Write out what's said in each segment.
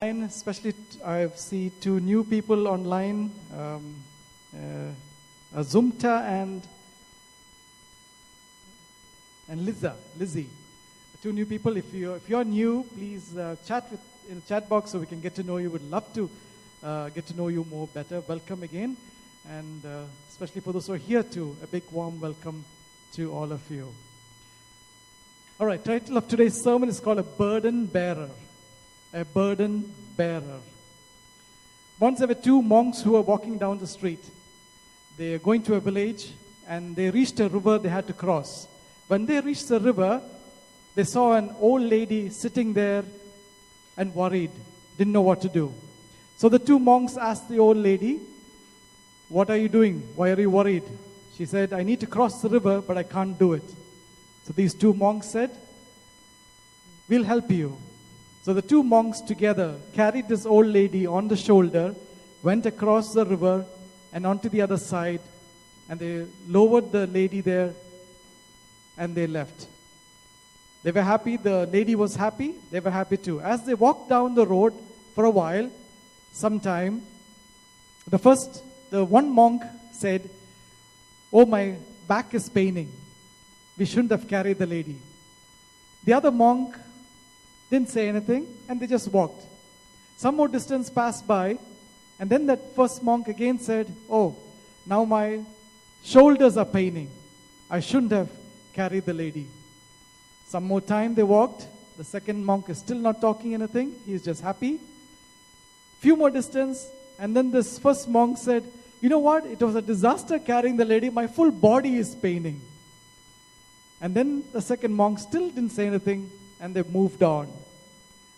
Especially I see two new people online, Azumta and Lizzie. Two new people. If you're new, please chat in the chat box so we can get to know you. Would love to get to know you more better. Welcome again, and especially for those who are here too, a big warm welcome to all of you. All right, title of today's sermon is called A Burden Bearer. A burden bearer. Once there were two monks who were walking down the street. They were going to a village and they reached a river they had to cross. When they reached the river, they saw an old lady sitting there and worried, didn't know what to do. So the two monks asked the old lady, "What are you doing? Why are you worried?" She said, "I need to cross the river, but I can't do it." So these two monks said, "We'll help you." So the two monks together carried this old lady on the shoulder, went across the river and onto the other side, and they lowered the lady there and they left. They were happy, the lady was happy, they were happy too. As they walked down the road for a while, sometime, the one monk said, "Oh, my back is paining. We shouldn't have carried the lady." The other monk didn't say anything, and they just walked. Some more distance passed by, and then that first monk again said, "Oh, now my shoulders are paining. I shouldn't have carried the lady." Some more time they walked. The second monk is still not talking anything. He is just happy. Few more distance, and then this first monk said, "You know what? It was a disaster carrying the lady. My full body is paining." And then the second monk still didn't say anything, and they moved on.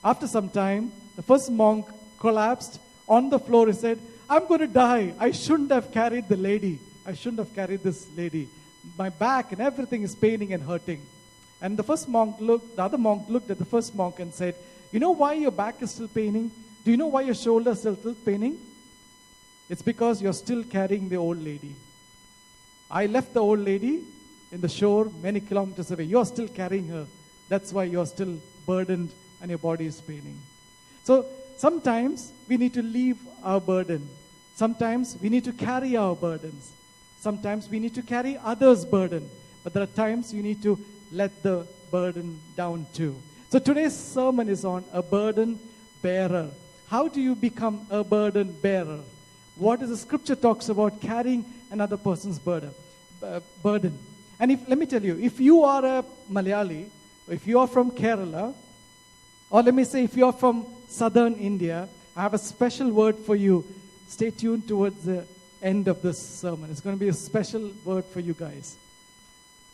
After some time, the first monk collapsed on the floor and said, "I'm going to die. I shouldn't have carried the lady. I shouldn't have carried this lady. My back and everything is paining and hurting." And the other monk looked at the first monk and said, "You know why your back is still paining? Do you know why your shoulders are still paining? It's because you're still carrying the old lady. I left the old lady in the shore many kilometers away. You're still carrying her. That's why you're still burdened and your body is paining." So sometimes we need to leave our burden. Sometimes we need to carry our burdens. Sometimes we need to carry others' burden. But there are times you need to let the burden down too. So today's sermon is on a burden bearer. How do you become a burden bearer? What is the scripture talks about carrying another person's burden? And let me tell you, if you are a Malayali, if you are from Kerala, or let me say if you are from southern India, I have a special word for you. Stay tuned towards the end of this sermon. It's going to be a special word for you guys.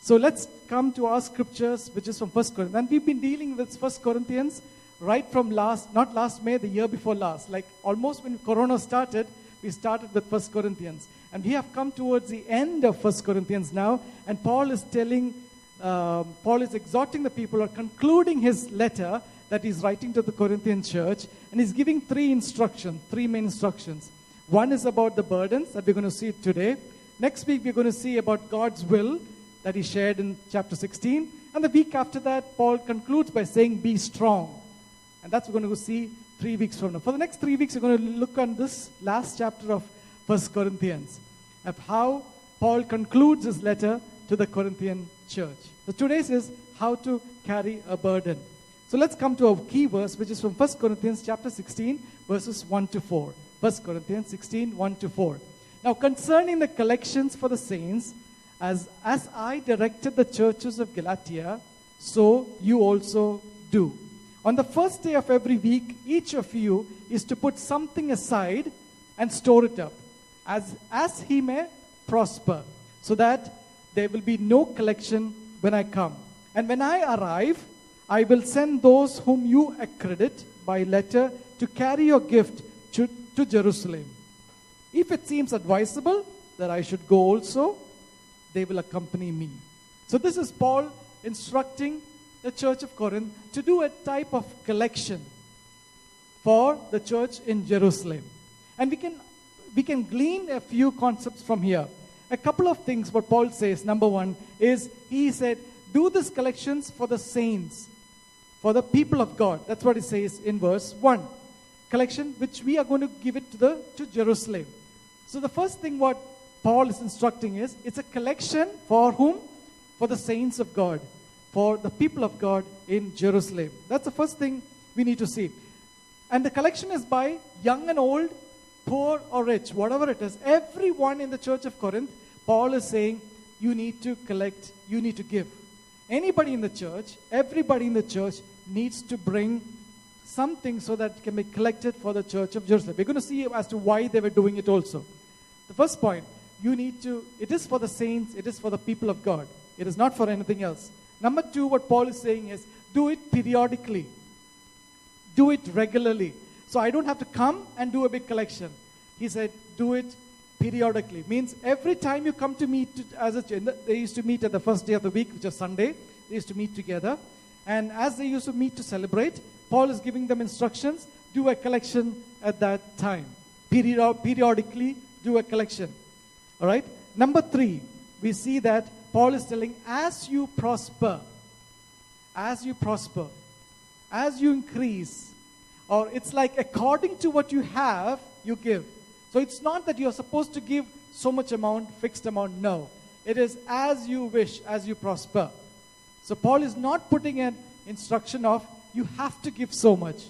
So let's come to our scriptures, which is from 1 Corinthians. And we've been dealing with 1 Corinthians right from not last May, the year before last. Like almost when Corona started, we started with 1 Corinthians. And we have come towards the end of 1 Corinthians now. And Paul is exhorting the people, or concluding his letter that he's writing to the Corinthian church. And he's giving three main instructions. One is about the burdens that we're going to see today. Next week, we're going to see about God's will that he shared in chapter 16. And the week after that, Paul concludes by saying, "Be strong." And that's what we're going to see 3 weeks from now. For the next 3 weeks, we're going to look on this last chapter of 1 Corinthians, of how Paul concludes his letter to the Corinthian church. So today's is how to carry a burden. So let's come to a key verse, which is from 1 Corinthians chapter 16, verses 1 to 4. 1 Corinthians 16, 1 to 4. "Now concerning the collections for the saints, as I directed the churches of Galatia, so you also do. On the first day of every week, each of you is to put something aside and store it up, as he may prosper, so that there will be no collection when I come. And when I arrive, I will send those whom you accredit by letter to carry your gift to Jerusalem. If it seems advisable that I should go also, they will accompany me." So this is Paul instructing the church of Corinth to do a type of collection for the church in Jerusalem. And we can glean a few concepts from here. A couple of things what Paul says. Number one is, he said, do this collections for the saints, for the people of God. That's what he says in verse 1. collection which we are going to give it to Jerusalem. So the first thing what Paul is instructing is, it's a collection for whom? For the saints of God, for the people of God in Jerusalem. That's the first thing we need to see. And the collection is by young and old, poor or rich, whatever it is. Everyone in the church of Corinth, Paul is saying, you need to collect, you need to give. Anybody in the church, everybody in the church needs to bring something so that it can be collected for the church of Jerusalem. We're going to see as to why they were doing it also. The first point, it is for the saints, it is for the people of God. It is not for anything else. Number two, what Paul is saying is, do it periodically. Do it regularly. So I don't have to come and do a big collection. He said, do it periodically. Means every time you come to meet as a church, they used to meet at the first day of the week, which is Sunday. They used to meet together. And as they used to meet to celebrate, Paul is giving them instructions, do a collection at that time. Periodically, do a collection. All right? Number three, we see that Paul is telling, as you prosper, as you increase, or it's like according to what you have, you give. So it's not that you're supposed to give so much amount, fixed amount, no. It is as you wish, as you prosper. So Paul is not putting an instruction of, you have to give so much.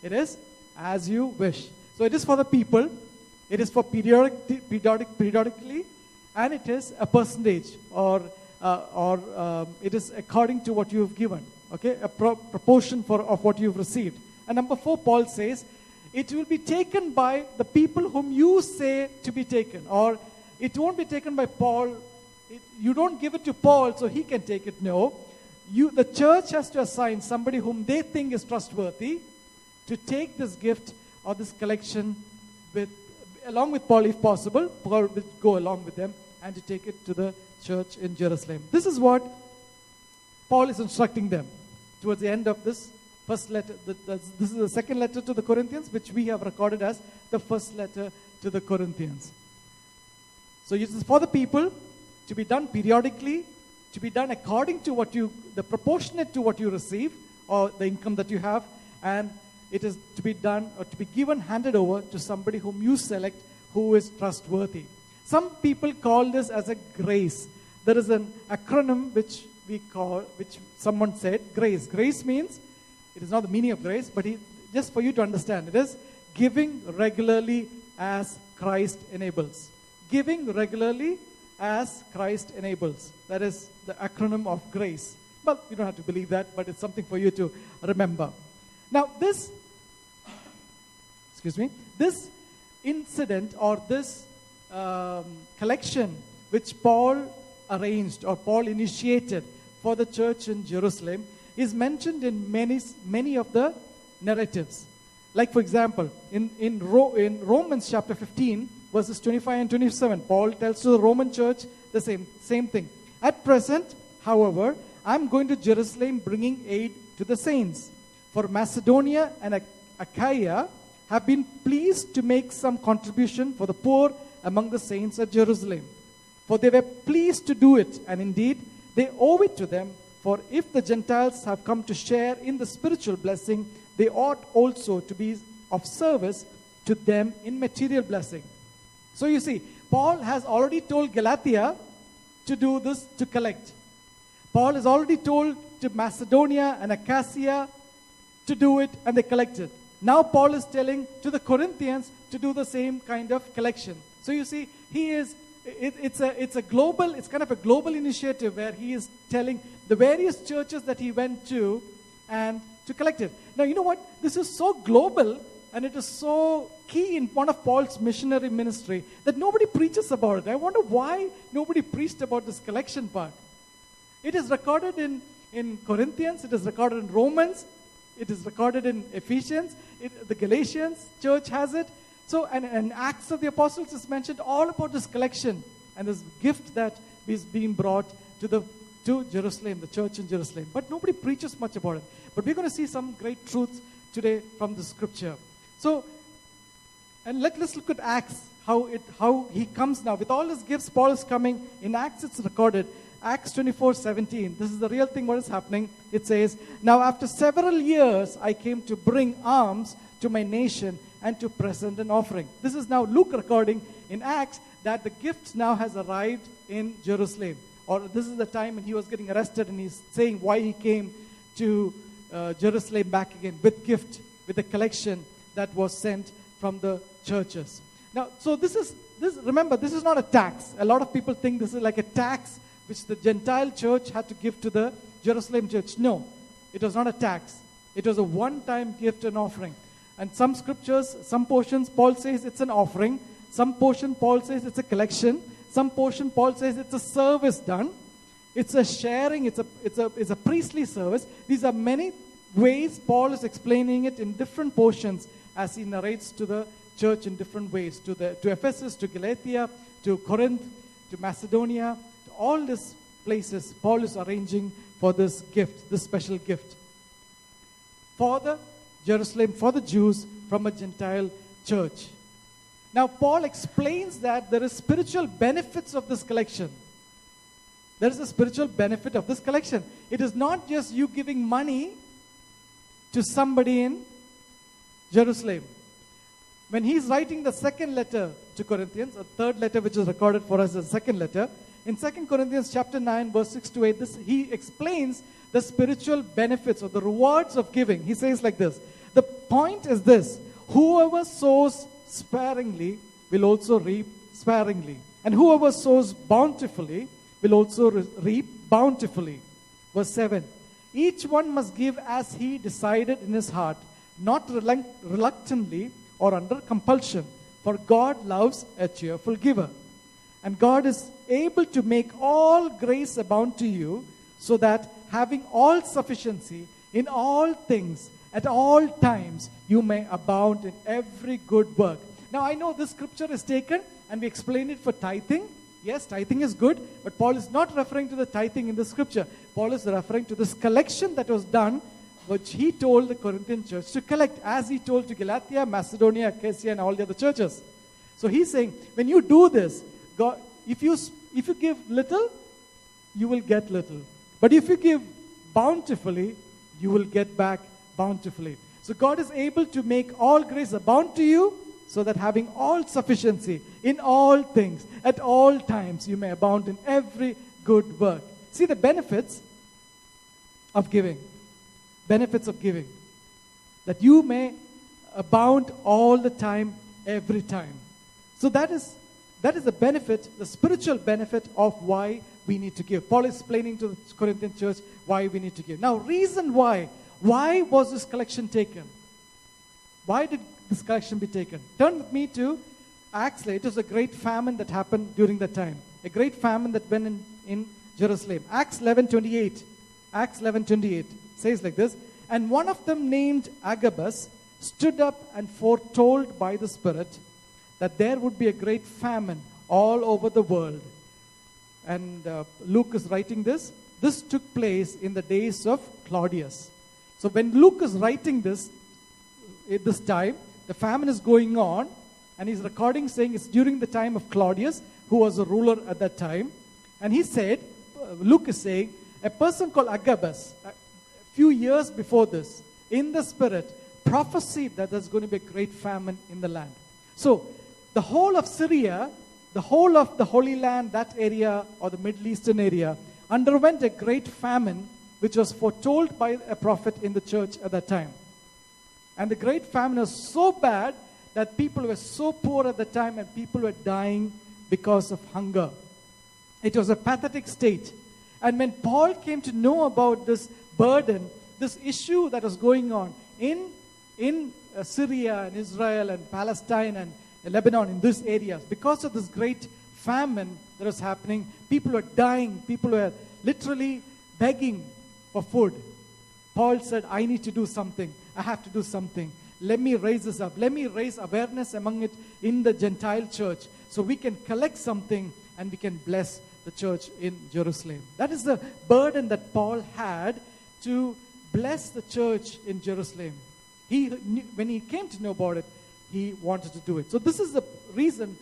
It is as you wish. So it is for the people, it is for periodically, and it is a percentage, or it is according to what you have given. Okay, a proportion of what you've received. And number four, Paul says, it will be taken by the people whom you say to be taken. Or it won't be taken by Paul. You don't give it to Paul so he can take it. No. The church has to assign somebody whom they think is trustworthy to take this gift or this collection along with Paul if possible. Paul will go along with them and to take it to the church in Jerusalem. This is what Paul is instructing them towards the end of this first letter. This is the second letter to the Corinthians, which we have recorded as the first letter to the Corinthians. So it is for the people to be done periodically, to be done according to the proportionate to what you receive or the income that you have, and it is to be done or to be handed over to somebody whom you select who is trustworthy. Some people call this as a grace. There is an acronym which someone said, grace. Grace means, it is not the meaning of grace, but just for you to understand, it is giving regularly as Christ enables. Giving regularly as Christ enables. That is the acronym of grace. Well, you don't have to believe that, but it's something for you to remember. Now, this incident or this collection which Paul arranged or Paul initiated for the church in Jerusalem is mentioned in many of the narratives. Like, for example, in Romans chapter 15, verses 25 and 27, Paul tells to the Roman church the same thing. At present, however, I'm going to Jerusalem bringing aid to the saints. For Macedonia and Achaia have been pleased to make some contribution for the poor among the saints at Jerusalem. For they were pleased to do it, and indeed they owe it to them. For if the Gentiles have come to share in the spiritual blessing, they ought also to be of service to them in material blessing. So you see, Paul has already told Galatia to do this, to collect. Paul has already told to Macedonia and Achaia to do it, and they collected. Now Paul is telling to the Corinthians to do the same kind of collection. So you see, it's kind of a global initiative where he is telling the various churches that he went to and to collect it. Now, you know what? This is so global and it is so key in one of Paul's missionary ministry that nobody preaches about it. I wonder why nobody preached about this collection part. It is recorded in Corinthians, it is recorded in Romans, it is recorded in Ephesians, the Galatians church has it. So, and Acts of the Apostles is mentioned all about this collection and this gift that is being brought to Jerusalem, the church in Jerusalem. But nobody preaches much about it. But we're going to see some great truths today from the scripture. So, and let's look at Acts, how he comes now. With all his gifts, Paul is coming. In Acts, it's recorded. Acts 24:17. This is the real thing what is happening. It says, now after several years, I came to bring alms to my nation and to present an offering. This is now Luke recording in Acts that the gift now has arrived in Jerusalem. Or this is the time when he was getting arrested, and he's saying why he came to Jerusalem back again with gift, with a collection that was sent from the churches. Now, so remember, this is not a tax. A lot of people think this is like a tax which the Gentile church had to give to the Jerusalem church. No, it was not a tax. It was a one-time gift and offering. And some scriptures, some portions, Paul says it's an offering. Some portion, Paul says it's a collection. Some portion, Paul says it's a service done. It's a sharing. It's a priestly service. These are many ways Paul is explaining it in different portions as he narrates to the church in different ways. To Ephesus, to Galatia, to Corinth, to Macedonia, to all these places, Paul is arranging for this gift, this special gift. For the Jerusalem, for the Jews from a Gentile church. Now, Paul explains that there is spiritual benefits of this collection. There is a spiritual benefit of this collection. It is not just you giving money to somebody in Jerusalem. When he's writing the second letter to Corinthians, a third letter which is recorded for us as a second letter, in 2 Corinthians chapter 9, verse 6 to 8, he explains the spiritual benefits or the rewards of giving. He says like this, the point is this, whoever sows sparingly will also reap sparingly. And whoever sows bountifully will also reap bountifully. Verse 7, each one must give as he decided in his heart, not reluctantly or under compulsion, for God loves a cheerful giver. And God is able to make all grace abound to you, so that having all sufficiency in all things, at all times, you may abound in every good work. Now, I know this scripture is taken and we explain it for tithing. Yes, tithing is good, but Paul is not referring to the tithing in the scripture. Paul is referring to this collection that was done, which he told the Corinthian church to collect, as he told to Galatia, Macedonia, Achaia, and all the other churches. So he's saying, when you do this, God, if you give little, you will get little. But if you give bountifully, you will get back bountifully. So God is able to make all grace abound to you, so that having all sufficiency in all things, at all times, you may abound in every good work. See the benefits of giving. Benefits of giving. That you may abound all the time, every time. So that is the benefit, the spiritual benefit of why we need to give. Paul is explaining to the Corinthian church why we need to give. Now, reason why. Why was this collection taken? Why did this collection be taken? Turn with me to Acts. It was a great famine that happened during that time. A great famine that went in Jerusalem. Acts 11:28. Acts 11:28 says like this, and one of them named Agabus stood up and foretold by the Spirit that there would be a great famine all over the world. And Luke is writing this. This took place in the days of Claudius. So when Luke is writing this, at this time, the famine is going on, and he's recording saying it's during the time of Claudius, who was a ruler at that time. And he said, Luke is saying, a person called Agabus, a few years before this, in the Spirit, prophesied that there's going to be a great famine in the land. So, the whole of Syria, the whole of the Holy Land, that area, or the Middle Eastern area, underwent a great famine, which was foretold by a prophet in the church at that time. And the great famine was so bad that people were so poor at the time, and people were dying because of hunger. It was a pathetic state. And when Paul came to know about this burden, this issue that was going on in Syria and Israel and Palestine and Lebanon, in these areas, because of this great famine that was happening, people were dying, people were literally begging for food. Paul said, I need to do something. I have to do something. Let me raise this up. Let me raise awareness among it in the Gentile church, so we can collect something and we can bless the church in Jerusalem. That is the burden that Paul had, to bless the church in Jerusalem. When he came to know about it, he wanted to do it. So this is the reason.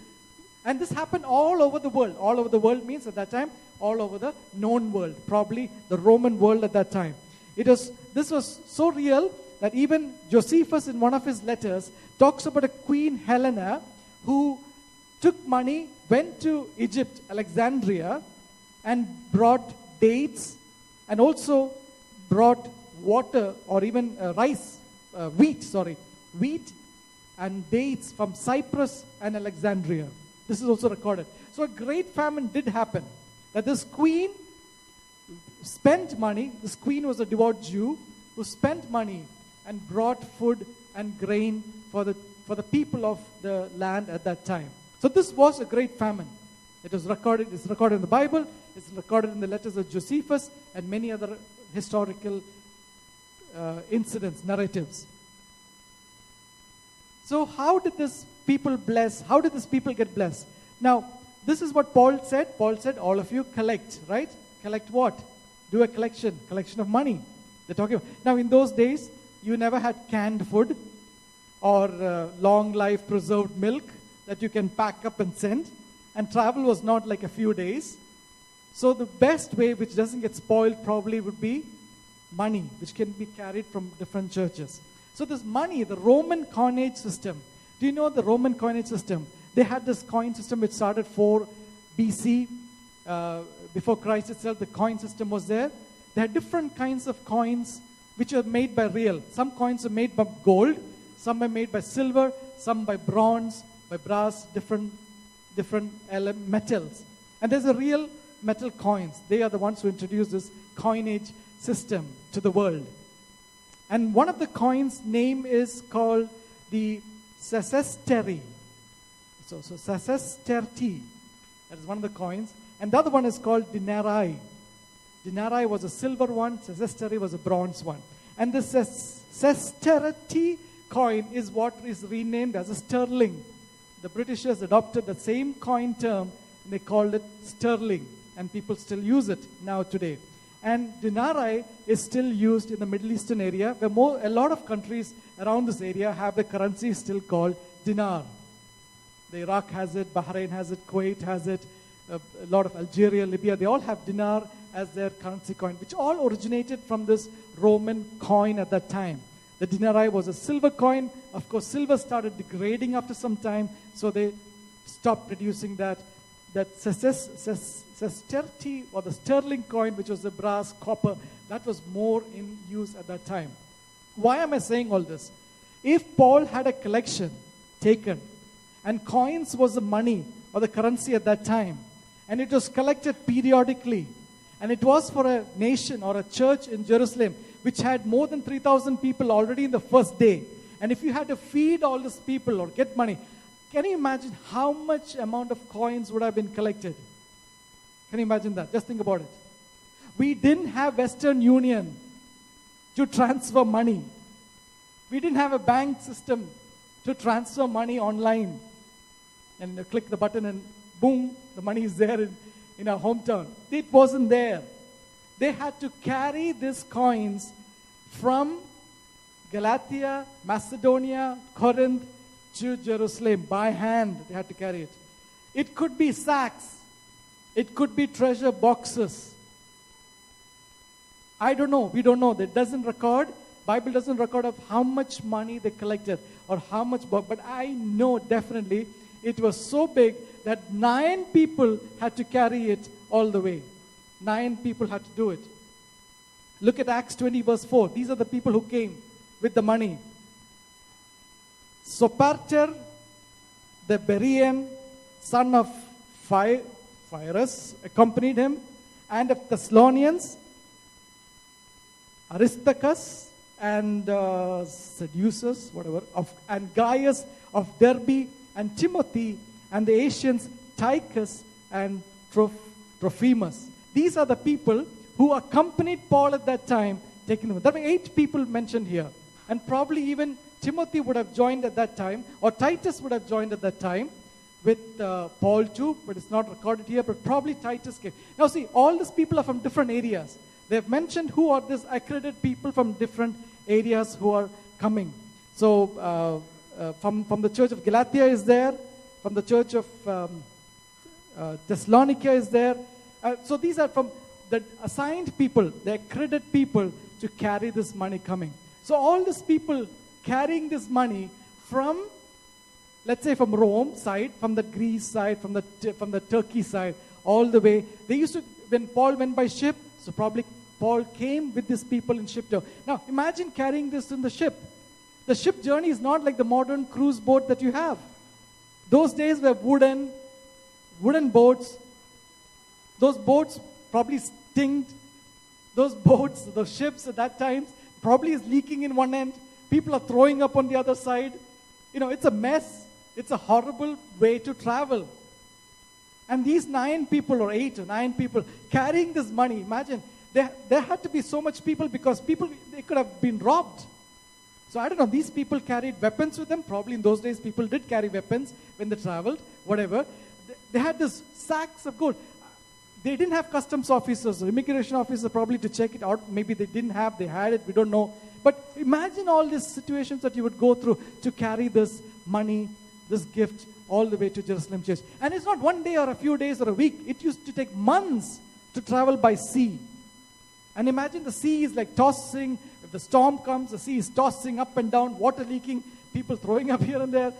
And this happened all over the world. All over the world means at that time, all over the known world. Probably the Roman world at that time. This was so real that even Josephus, in one of his letters, talks about a Queen Helena who took money, went to Egypt, Alexandria, and brought dates, and also brought water, or even wheat and dates from Cyprus and Alexandria. This is also recorded. So a great famine did happen. That this queen spent money. This queen was a devout Jew who spent money and brought food and grain for the people of the land at that time. So this was a great famine. It was recorded. It's recorded in the Bible. It's recorded in the letters of Josephus and many other historical incidents, narratives. So how did this people bless? How did this people get blessed? Now, this is what Paul said. Paul said, all of you collect, right? Collect what? Do a collection of money. They're talking about. Now, in those days, you never had canned food or long life preserved milk that you can pack up and send. And travel was not like a few days. So the best way, which doesn't get spoiled probably, would be money, which can be carried from different churches. So this money, the Roman coinage system. Do you know the Roman coinage system? They had this coin system which started 4 BC. Before Christ itself, the coin system was there. They had different kinds of coins which are made by real. Some coins are made by gold. Some are made by silver. Some by bronze, by brass, different metals. And there's a real metal coins. They are the ones who introduced this coinage system to the world. And one of the coins' name is called the sesesteri. So sesesterti. That is one of the coins. And the other one is called denarii. Denarii was a silver one. Sesesteri was a bronze one. And the sesterti coin is what is renamed as a sterling. The Britishers adopted the same coin term and they called it sterling. And people still use it now today. And denarii is still used in the Middle Eastern area, where a lot of countries around this area have the currency still called dinar. The Iraq has it, Bahrain has it, Kuwait has it, a lot of Algeria, Libya, they all have dinar as their currency coin, which all originated from this Roman coin at that time. The denarii was a silver coin. Of course, silver started degrading after some time, so they stopped producing that. That sesterti, or the sterling coin, which was the brass, copper, that was more in use at that time. Why am I saying all this? If Paul had a collection taken, and coins was the money or the currency at that time, and it was collected periodically, and it was for a nation or a church in Jerusalem, which had more than 3,000 people already in the first day, and if you had to feed all these people or get money, can you imagine how much amount of coins would have been collected? Can you imagine that? Just think about it. We didn't have Western Union to transfer money. We didn't have a bank system to transfer money online. And you click the button and boom, the money is there in our hometown. It wasn't there. They had to carry these coins from Galatia, Macedonia, Corinth, to Jerusalem by hand. They had to carry it. It could be sacks. It could be treasure boxes. I don't know. We don't know. That doesn't record. Bible doesn't record of how much money they collected or how much. But I know definitely it was so big that 9 people had to carry it all the way. 9 people had to do it. Look at Acts 20 verse 4. These are the people who came with the money. Sopater, the Berean, son of Pyrrhus, accompanied him, and of Thessalonians, Aristarchus and Seducus, and Gaius of Derbe, and Timothy, and the Asians, Tychus and Trophimus. These are the people who accompanied Paul at that time, taking them. There were 8 people mentioned here, and probably even Timothy would have joined at that time, or Titus would have joined at that time with Paul too, but it's not recorded here, but probably Titus came. Now see, all these people are from different areas. They have mentioned who are these accredited people from different areas who are coming. So from the church of Galatia is there, from the church of Thessalonica is there. So these are from the assigned people, the accredited people to carry this money coming. So all these people carrying this money from, let's say from Rome side, from the Greece side, from the Turkey side, all the way. They used to, when Paul went by ship, so probably Paul came with these people in ship. Now imagine carrying this in the ship. The ship journey is not like the modern cruise boat that you have. Those days were wooden boats. Those boats probably stinked. Those boats, those ships at that time, probably is leaking in one end. People are throwing up on the other side. It's a mess. It's a horrible way to travel. And these 9 people or 8 or 9 people carrying this money, imagine, there had to be so much people because they could have been robbed. So I don't know, these people carried weapons with them. Probably in those days people did carry weapons when they traveled, whatever. They had this sacks of gold. They didn't have customs officers or immigration officers probably to check it out. Maybe they didn't have, they had it, we don't know. But imagine all these situations that you would go through to carry this money, this gift, all the way to Jerusalem church. And it's not one day or a few days or a week. It used to take months to travel by sea. And imagine the sea is like tossing. If the storm comes, the sea is tossing up and down, water leaking, people throwing up here and there.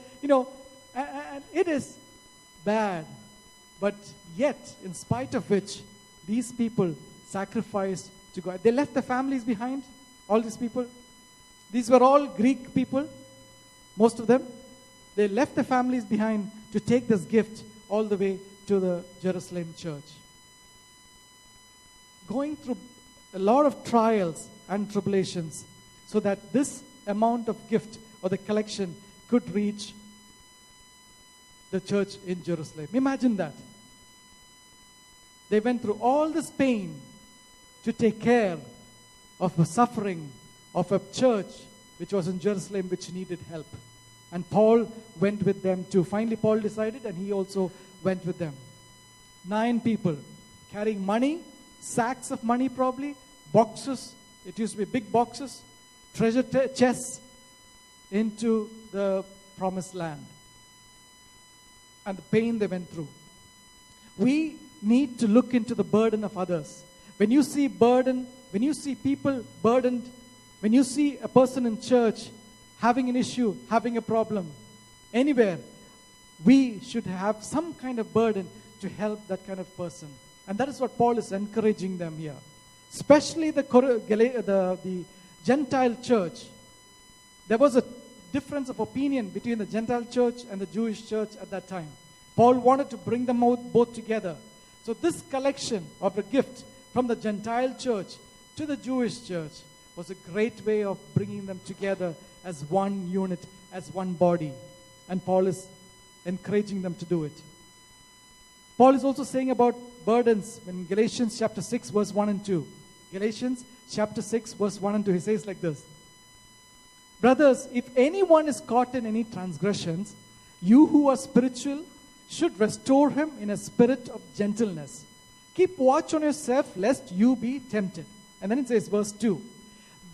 And it is bad. But yet, in spite of which, these people sacrificed to God. They left their families behind, all these people. These were all Greek people, most of them. They left their families behind to take this gift all the way to the Jerusalem church. Going through a lot of trials and tribulations so that this amount of gift or the collection could reach the church in Jerusalem. Imagine that. They went through all this pain to take care of the suffering of a church which was in Jerusalem which needed help. And Paul went with them too. Finally, Paul decided and he also went with them. 9 people carrying money, sacks of money probably, boxes, it used to be big boxes, treasure chests into the promised land. And the pain they went through. We need to look into the burden of others. When you see burden, when you see people burdened, when you see a person in church having an issue, having a problem, anywhere, we should have some kind of burden to help that kind of person. And that is what Paul is encouraging them here. Especially the Gentile church. There was a difference of opinion between the Gentile church and the Jewish church at that time. Paul wanted to bring them both together. So this collection of a gift from the Gentile church to the Jewish church was a great way of bringing them together as one unit, as one body. And Paul is encouraging them to do it. Paul is also saying about burdens in Galatians chapter 6 verse 1 and 2. Galatians chapter 6 verse 1 and 2. He says like this. Brothers, if anyone is caught in any transgressions, you who are spiritual should restore him in a spirit of gentleness. Keep watch on yourself lest you be tempted. And then it says verse 2.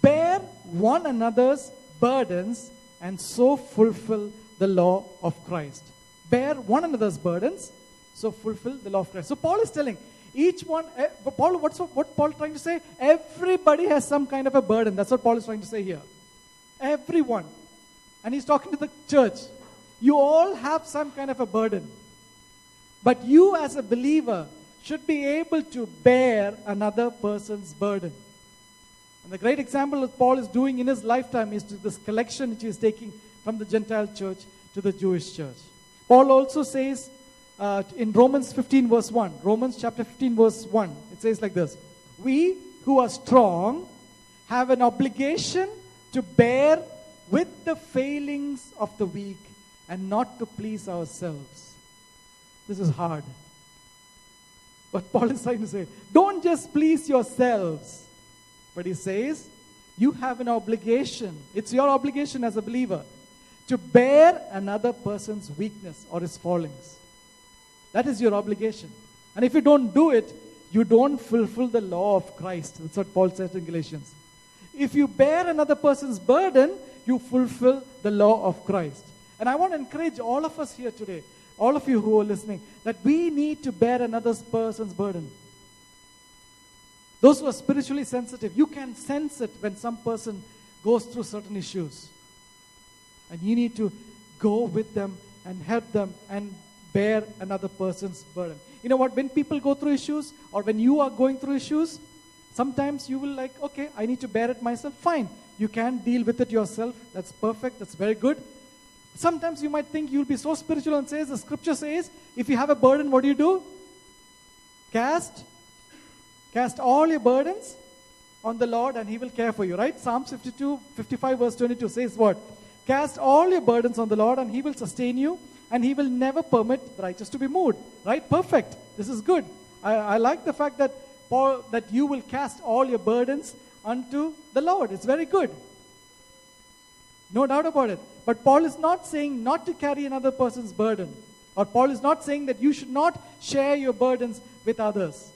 Bear one another's burdens and so fulfill the law of Christ. Bear one another's burdens, so fulfill the law of Christ. So Paul is telling each one, what Paul is trying to say? Everybody has some kind of a burden. That's what Paul is trying to say here. Everyone. And he's talking to the church. You all have some kind of a burden. But you as a believer should be able to bear another person's burden. And the great example that Paul is doing in his lifetime is to this collection which he is taking from the Gentile church to the Jewish church. Paul also says in Romans 15 verse 1, Romans chapter 15 verse 1, it says like this. We who are strong have an obligation to bear with the failings of the weak and not to please ourselves. This is hard. But Paul is trying to say, don't just please yourselves. But he says, you have an obligation. It's your obligation as a believer to bear another person's weakness or his fallings. That is your obligation. And if you don't do it, you don't fulfill the law of Christ. That's what Paul says in Galatians. If you bear another person's burden, you fulfill the law of Christ. And I want to encourage all of us here today, all of you who are listening, that we need to bear another person's burden. Those who are spiritually sensitive, you can sense it when some person goes through certain issues. And you need to go with them and help them and bear another person's burden. You know what? When people go through issues, or when you are going through issues, sometimes you will like, okay, I need to bear it myself. Fine. You can deal with it yourself. That's perfect. That's very good. Sometimes you might think you'll be so spiritual and says, the scripture says, if you have a burden, what do? Cast all your burdens on the Lord and He will care for you, right? Psalms 55 verse 22 says what? Cast all your burdens on the Lord and He will sustain you, and He will never permit the righteous to be moved. Right? Perfect. This is good. I like the fact that Paul, that you will cast all your burdens unto the Lord. It's very good. No doubt about it. But Paul is not saying not to carry another person's burden. Or Paul is not saying that you should not share your burdens with others.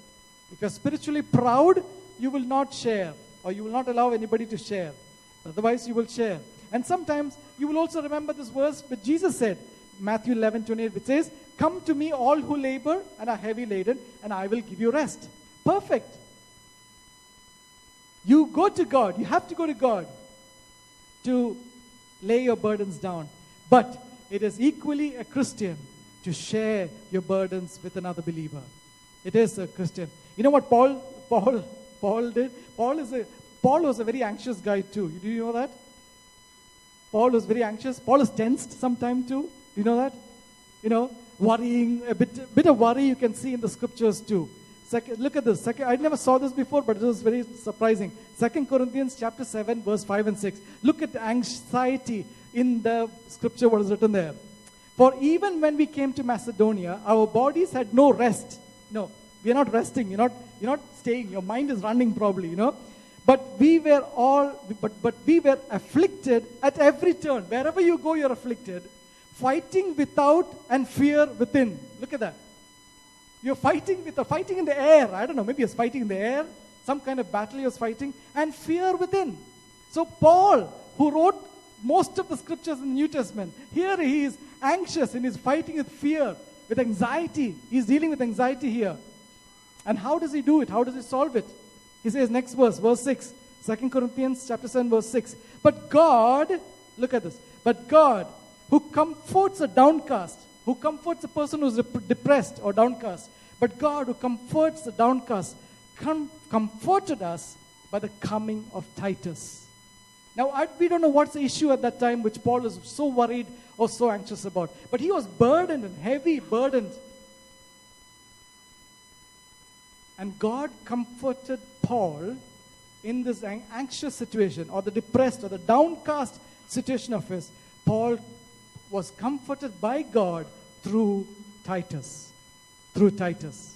If you're spiritually proud, you will not share, or you will not allow anybody to share. Otherwise, you will share. And sometimes you will also remember this verse that Jesus said, Matthew 11:28, which says, "Come to me, all who labor and are heavy laden, and I will give you rest." Perfect. You go to God. You have to go to God to lay your burdens down. But it is equally a Christian to share your burdens with another believer. It is a Christian. You know what Paul did? Paul was a very anxious guy too. Do you know that? Paul was very anxious. Paul is tensed sometime too. Do you know that? You know, worrying, a bit of worry you can see in the scriptures too. Look at this. I never saw this before, but it was very surprising. 2 Corinthians chapter 7, verse 5 and 6. Look at the anxiety in the scripture, what is written there. For even when we came to Macedonia, our bodies had no rest. No, we are not resting. You're not staying. Your mind is running probably, you know. But we were afflicted at every turn. Wherever you go, you're afflicted. Fighting without and fear within. Look at that. You're fighting in the air. I don't know, maybe he's fighting in the air. Some kind of battle he was fighting. And fear within. So Paul, who wrote most of the scriptures in the New Testament, here he is anxious and he's fighting with fear, with anxiety. He's dealing with anxiety here. And how does he do it? How does he solve it? He says, next verse 6. 2 Corinthians chapter 7, verse 6. But God, look at this. But God, who comforts a downcast, who comforts a person who's depressed or downcast, but God who comforts the downcast, comforted us by the coming of Titus. Now, we don't know what's the issue at that time which Paul was so worried or so anxious about. But he was burdened and heavy burdened. And God comforted Paul in this anxious situation, or the depressed or the downcast situation of his. Paul was comforted by God through Titus. Through Titus.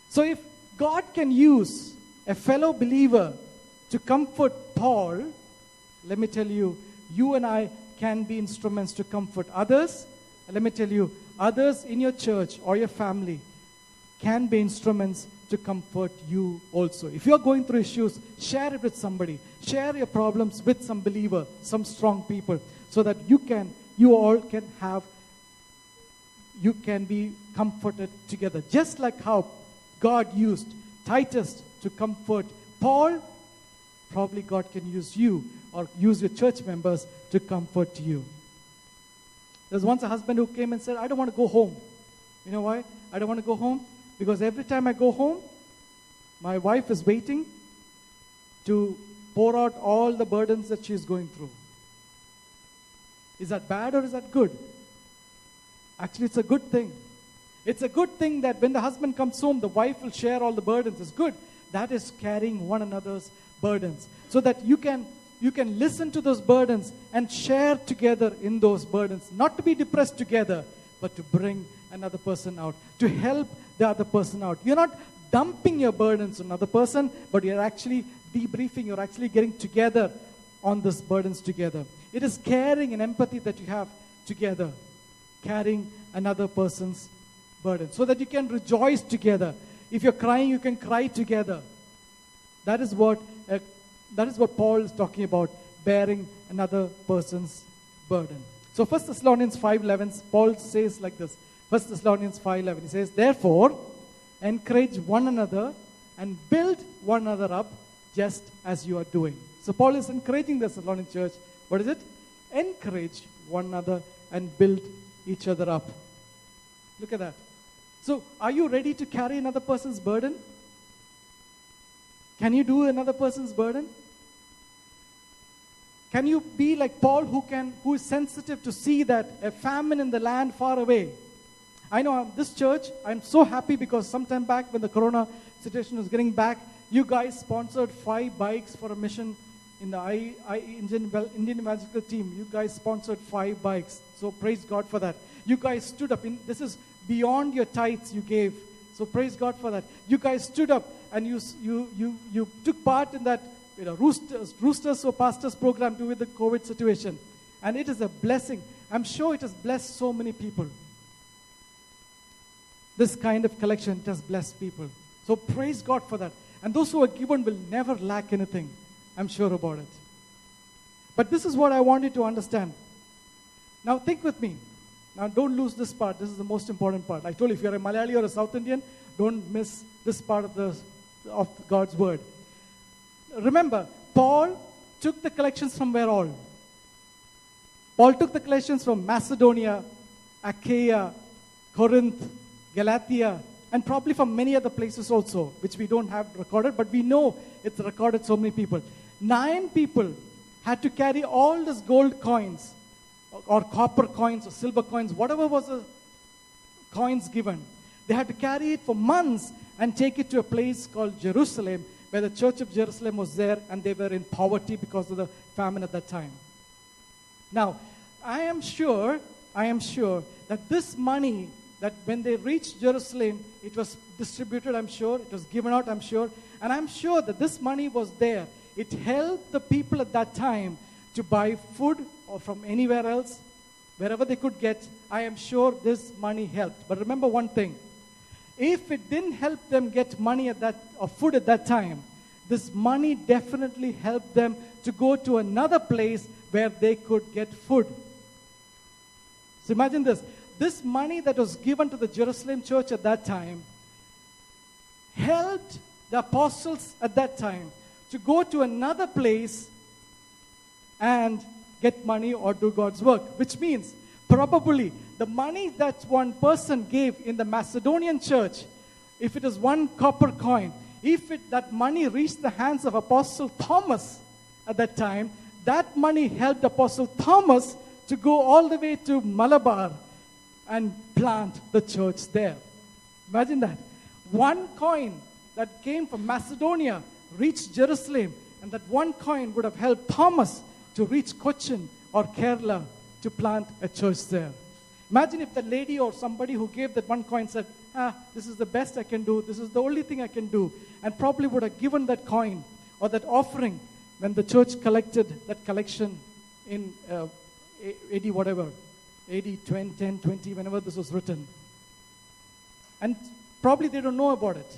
So if God can use a fellow believer to comfort Paul, let me tell you, you and I can be instruments to comfort others. And let me tell you, others in your church or your family can be instruments to comfort you also. If you're going through issues, share it with somebody. Share your problems with some believer, some strong people, so that you can be comforted together. Just like how God used Titus to comfort Paul, probably God can use you or use your church members to comfort you. There's once a husband who came and said, I don't want to go home. You know why? I don't want to go home because every time I go home, my wife is waiting to pour out all the burdens that she's going through. Is that bad or is that good? Actually, it's a good thing. It's a good thing that when the husband comes home, the wife will share all the burdens. It's good. That is carrying one another's burdens. So that you can listen to those burdens and share together in those burdens. Not to be depressed together, but to bring another person out. To help the other person out. You're not dumping your burdens on another person, but you're actually debriefing. You're actually getting together on these burdens together. It is caring and empathy that you have together. Carrying another person's burden. So that you can rejoice together. If you're crying, you can cry together. That is what Paul is talking about, bearing another person's burden. So 1 Thessalonians 5:11, Paul says like this. 1 Thessalonians 5:11, he says, therefore, encourage one another and build one another up just as you are doing. So Paul is encouraging the Thessalonian church. What is it? Encourage one another and build each other up. Look at that. So are you ready to carry another person's burden? Can you do another person's burden? Can you be like Paul who is sensitive to see that a famine in the land far away? I know this church, I'm so happy because sometime back when the corona situation was getting back, you guys sponsored 5 bikes for a mission in the Indian Evangelical team. You guys sponsored 5 bikes. So praise God for that. You guys stood up. This is beyond your tithes you gave. So praise God for that. You guys stood up and you took part in that Roosters for Pastors program too with the COVID situation. And it is a blessing. I'm sure it has blessed so many people. This kind of collection, it has blessed people. So praise God for that. And those who are given will never lack anything. I'm sure about it. But this is what I want you to understand. Now think with me. Now don't lose this part. This is the most important part. I told you, if you're a Malayali or a South Indian, don't miss this part of God's word. Remember, Paul took the collections from where all? Paul took the collections from Macedonia, Achaia, Corinth, Galatia, and probably from many other places also, which we don't have recorded, but we know it's recorded so many people. 9 people had to carry all these gold coins, or copper coins, or silver coins, whatever was the coins given. They had to carry it for months and take it to a place called Jerusalem, where the church of Jerusalem was there, and they were in poverty because of the famine at that time. Now, I am sure that this money, that when they reached Jerusalem, it was distributed, I'm sure, it was given out, I'm sure, and I'm sure that this money was there. It helped the people at that time to buy food or from anywhere else, wherever they could get. I am sure this money helped. But remember one thing, if it didn't help them get money or food at that time, this money definitely helped them to go to another place where they could get food. So imagine this. This money that was given to the Jerusalem church at that time helped the apostles at that time to go to another place and get money or do God's work. Which means probably the money that one person gave in the Macedonian church, if it is 1 copper coin, if that money reached the hands of Apostle Thomas at that time, that money helped Apostle Thomas to go all the way to Malabar and plant the church there. Imagine that. 1 coin that came from Macedonia reached Jerusalem, and that 1 coin would have helped Thomas to reach Cochin or Kerala to plant a church there. Imagine if the lady or somebody who gave that 1 coin said, this is the best I can do, this is the only thing I can do, and probably would have given that coin or that offering when the church collected that collection in AD whatever, AD 10, 20, whenever this was written. And probably they don't know about it.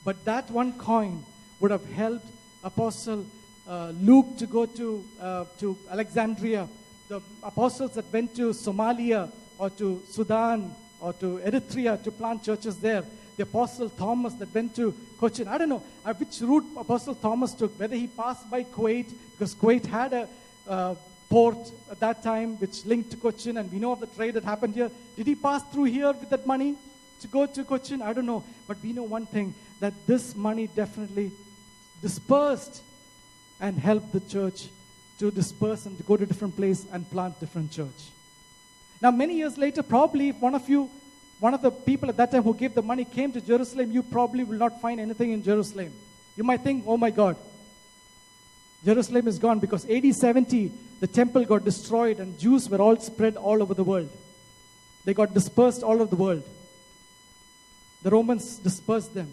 But that 1 coin would have helped Apostle Luke to go to Alexandria, the apostles that went to Somalia or to Sudan or to Eritrea to plant churches there, the Apostle Thomas that went to Cochin. I don't know which route Apostle Thomas took, whether he passed by Kuwait, because Kuwait had a port at that time which linked to Cochin, and we know of the trade that happened here. Did he pass through here with that money to go to Cochin? I don't know. But we know one thing, that this money definitely dispersed and helped the church to disperse and to go to different place and plant different church. Now, many years later, probably if one of the people at that time who gave the money came to Jerusalem, you probably will not find anything in Jerusalem. You might think, oh my God, Jerusalem is gone, because AD 70, the temple got destroyed and Jews were all spread all over the world. They got dispersed all over the world. The Romans dispersed them.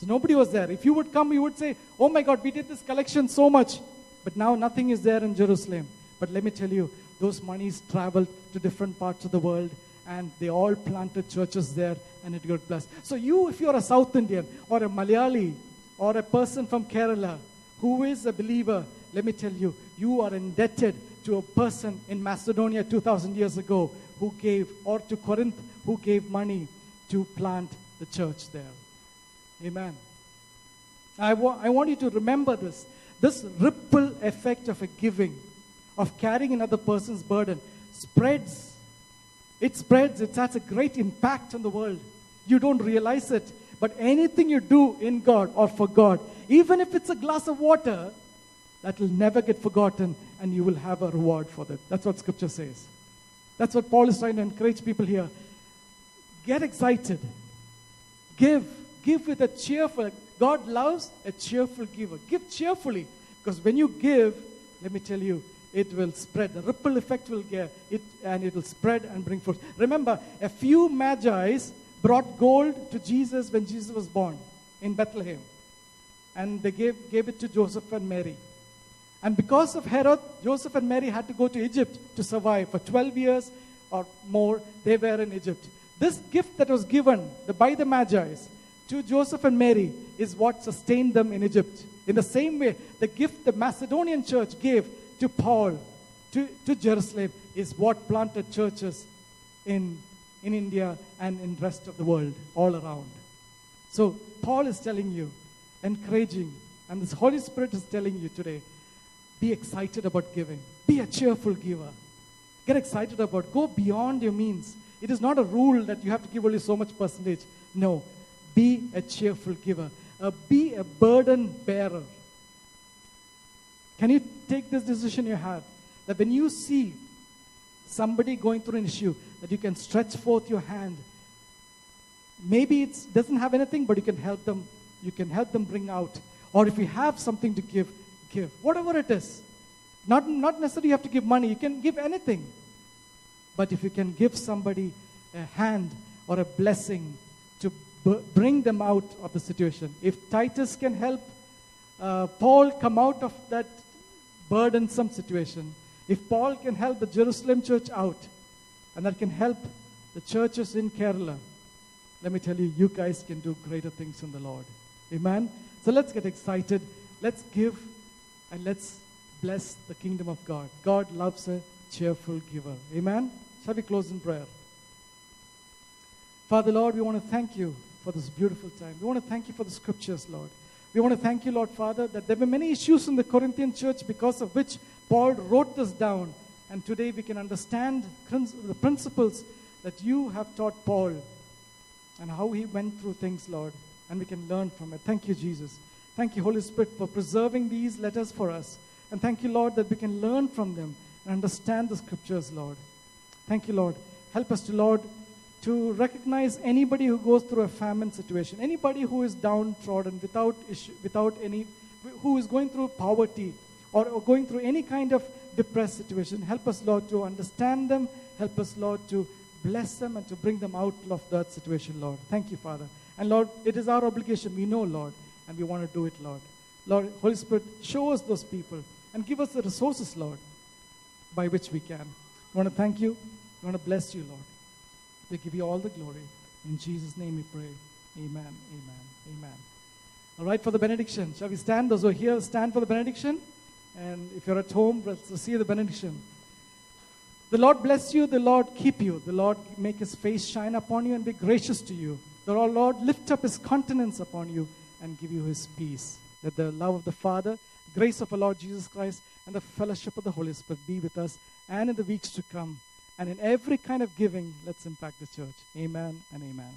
So nobody was there. If you would come, you would say, oh my God, we did this collection so much. But now nothing is there in Jerusalem. But let me tell you, those monies traveled to different parts of the world, and they all planted churches there, and it got blessed. So you, if you're a South Indian or a Malayali or a person from Kerala who is a believer, let me tell you, you are indebted to a person in Macedonia 2,000 years ago who gave, or to Corinth, who gave money to plant the church there. Amen. I want you to remember this, This ripple effect of a giving, of carrying another person's burden, spreads. It spreads. It has a great impact on the world. You don't realize it. But anything you do in God or for God, even if it's a glass of water, that will never get forgotten and you will have a reward for that. That's what Scripture says. That's what Paul is trying to encourage people here. Get excited. Give. Give with a cheerful. God loves a cheerful giver. Give cheerfully. Because when you give, let me tell you, it will spread. The ripple effect will get it, and it will spread and bring forth. Remember, a few magi's brought gold to Jesus when Jesus was born in Bethlehem. And they gave it to Joseph and Mary. And because of Herod, Joseph and Mary had to go to Egypt to survive. For 12 years or more, they were in Egypt. This gift that was given by the Magi's to Joseph and Mary is what sustained them in Egypt. In the same way, the gift the Macedonian church gave to Paul, to Jerusalem, is what planted churches in India and in the rest of the world, all around. So Paul is telling you, encouraging, and this Holy Spirit is telling you today, be excited about giving. Be a cheerful giver. Get excited about, go beyond your means. It is not a rule that you have to give only so much percentage. No, be a cheerful giver. Be a burden bearer. Can you take this decision you have? That when you see somebody going through an issue, that you can stretch forth your hand. Maybe it doesn't have anything, but you can help them. You can help them bring out. Or if you have something to give, give. Whatever it is. Not necessarily you have to give money. You can give anything. But if you can give somebody a hand or a blessing to bring them out of the situation. If Titus can help Paul come out of that burdensome situation. If Paul can help the Jerusalem church out, and that can help the churches in Kerala, let me tell you, you guys can do greater things in the Lord. Amen? So let's get excited. Let's give and let's bless the kingdom of God. God loves a cheerful giver. Amen? Shall we close in prayer? Father, Lord, we want to thank you for this beautiful time. We want to thank you for the scriptures, Lord. We want to thank you, Lord Father, that there were many issues in the Corinthian church because of which Paul wrote this down. And today we can understand the principles that you have taught Paul and how he went through things, Lord. And we can learn from it. Thank you, Jesus. Thank you, Holy Spirit, for preserving these letters for us. And thank you, Lord, that we can learn from them and understand the scriptures, Lord. Thank you, Lord. Help us to, Lord, to recognize anybody who goes through a famine situation, anybody who is downtrodden, who is going through poverty or going through any kind of depressed situation. Help us, Lord, to understand them. Help us, Lord, to bless them and to bring them out of that situation, Lord. Thank you, Father. And Lord, it is our obligation. We know, Lord, and we want to do it, Lord. Lord, Holy Spirit, show us those people and give us the resources, Lord, by which we can. We want to thank you. We want to bless you, Lord. We give you all the glory. In Jesus' name we pray. Amen, amen, amen. All right, for the benediction. Shall we stand? Those who are here, stand for the benediction. And if you're at home, let's receive the benediction. The Lord bless you. The Lord keep you. The Lord make his face shine upon you and be gracious to you. The Lord lift up his countenance upon you and give you his peace. That the love of the Father, grace of our Lord Jesus Christ, and the fellowship of the Holy Spirit be with us and in the weeks to come. And in every kind of giving, let's impact the church. Amen and amen.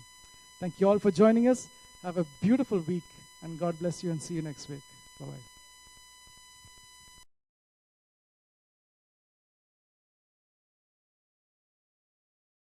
Thank you all for joining us. Have a beautiful week. And God bless you and see you next week. Bye-bye.